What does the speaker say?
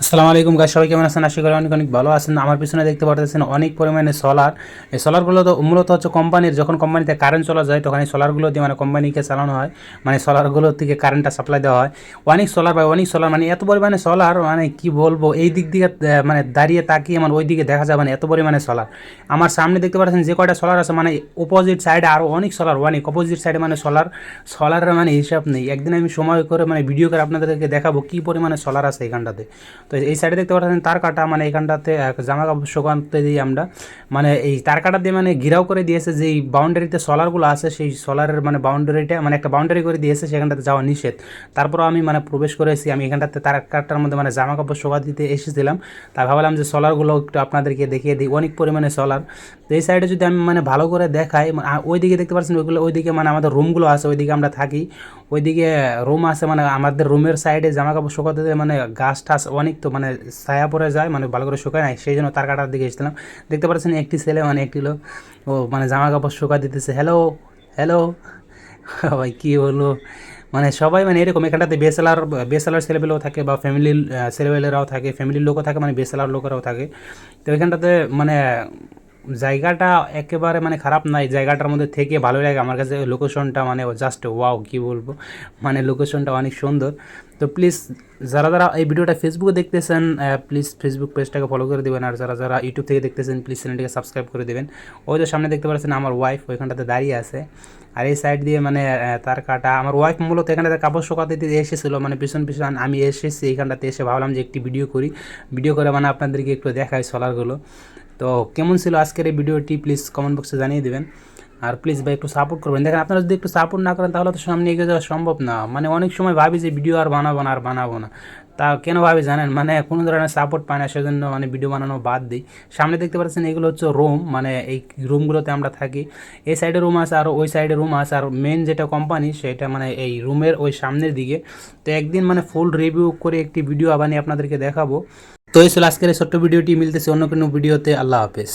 আসসালামু আলাইকুম গাইস, সবাই কেমন আছেন? আশা করি অনেক অনেক ভালো আছেন। আমার পিছনে দেখতে পাচ্ছেন অনেক পরিমাণে সোলার। এই সোলারগুলো তো মূলত হচ্ছে কোম্পানির, যখন কোম্পানিতে কারেন্ট চলে যায় তখন এই সোলারগুলো দিয়ে মানে কোম্পানিকে চালানো হয়, মানে সোলারগুলো থেকে কারেন্টটা সাপ্লাই দেওয়া হয়। অনেক সোলার বা অনেক সোলার, মানে এত পরিমাণে সোলার, মানে কি বলবো, এই দিক দিয়ে মানে দাঁড়িয়ে তাকিয়ে মানে ওই দিকে দেখা যায়, মানে এত পরিমাণে সোলার। আমার সামনে দেখতে পাচ্ছেন যে কয়টা সোলার আছে, মানে অপোজিট সাইডে আরও অনেক সোলার, অনেক অপোজিট সাইডে মানে সোলারের মানে হিসাব নেই। একদিন আমি সময় করে মানে ভিডিও করে আপনাদেরকে দেখাবো কী পরিমাণে সোলার আছে এখানটাতে। তো এই সাইডে দেখতে পাচ্ছেন তার কাটা, মানে এখানটাতে জামা কাপড় শুকাতে দিই আমরা, মানে এই তার কাটা দিয়ে মানে ঘিরাও করে দিয়েছে। যে বাউন্ডারিতে সোলারগুলো আছে সেই সোলারের মানে বাউন্ডারিটা, মানে একটা বাউন্ডারি করে দিয়েছে, সেখানটাতে যাওয়া নিষেধ। তারপরও আমি মানে প্রবেশ করেছি, আমি এখানটাতে তার কাটার মধ্যে মানে জামা কাপড় শুকা দিতে এসেছিলাম। তাই ভাবলাম যে সোলারগুলো একটু আপনাদেরকে দেখিয়ে দিই, অনেক পরিমাণে সোলার। তো এই সাইডে যদি আমি মানে ভালো করে দেখাই, ওইদিকে দেখতে পাচ্ছেন ওইগুলো, ওইদিকে মানে আমাদের রুমগুলো আছে, ওইদিকে আমরা থাকি, ওইদিকে রুম আছে। মানে আমাদের রুমের সাইডে জামা কাপড় শুকাতে মানে গাছ টাছ অনেক, তো মানে ছায়া পড়ে যায়, মানে ভালো করে শুকায় নাই, সেই জন্য তার কাটার দিকে এসেছিলাম। দেখতে পাচ্ছেন একটি ছেলে, মানে একটি লোক, ও মানে জামা কাপড় শুকা দিতেছে। হ্যালো হ্যালো ভাই, কী হলো, মানে সবাই মানে এরকম। এখানটাতে বেসেলার ছেলেপেলেও থাকে, বা ফ্যামিলির ছেলেপেলেরাও থাকে, ফ্যামিলির লোকও থাকে, মানে বেসেলার লোকেরাও থাকে। তো এখানটাতে মানে জায়গাটা একেবারে মানে খারাপ নয়, জায়গাটার মধ্যে থেকে ভালোই লাগে আমার কাছে। লোকেশনটা মানে জাস্ট ওয়াও, কী বলবো, মানে লোকেশনটা অনেক সুন্দর। তো প্লিজ যারা যারা এই ভিডিওটা ফেসবুকে দেখতেছেন, প্লিজ ফেসবুক পেজটাকে ফলো করে দেবেন। আর যারা যারা ইউটিউব থেকে দেখতেছেন, প্লিজ চ্যানেলটিকে সাবস্ক্রাইব করে দেবেন। ওই যে সামনে দেখতে পাচ্ছেন আমার ওয়াইফ ওইখানটাতে দাঁড়িয়ে আছে, আর এই সাইড দিয়ে মানে তার কাটা। আমার ওয়াইফ মূলত এখানটাতে কাপড় শুকাতে দিতে এসেছিলো, মানে পিছন পিছন আমি এসেছি এইখানটাতে। এসে ভাবলাম যে একটি ভিডিও করি, ভিডিও করে মানে আপনাদেরকে একটু দেখাই সোলারগুলো। তো কেমন ছিল আজকের এই ভিডিওটি প্লিজ কমেন্ট বক্সে জানিয়ে দেবেন। আর প্লিজ ভাই একটু সাপোর্ট করবেন। দেখেন, আপনারা যদি একটু সাপোর্ট না করেন তাহলে তো সামনে এগিয়ে যাওয়া সম্ভব না। মানে অনেক সময় ভাবি যে ভিডিও আর বানাবো না আর বানাবো না, তা কেন ভাবি জানেন, মানে কোনো ধরনের সাপোর্ট পায় না, সেজন্য মানে ভিডিও বানানো বাদ দিই। সামনে দেখতে পাচ্ছেন এগুলো হচ্ছে রুম, মানে এই রুমগুলোতে আমরা থাকি। এই সাইডে রুম আছে আর ওই সাইডে রুম আছে, আর মেন যেটা কোম্পানি সেটা মানে এই রুমের ওই সামনের দিকে। তো একদিন মানে ফুল রিভিউ করে একটি ভিডিও বানিয়ে আপনাদেরকে দেখাবো। তো এই ছিল আজকের এই ছোট্ট ভিডিওটি, মিলতেছে অন্য কোনো ভিডিওতে। আল্লাহ হাফেজ।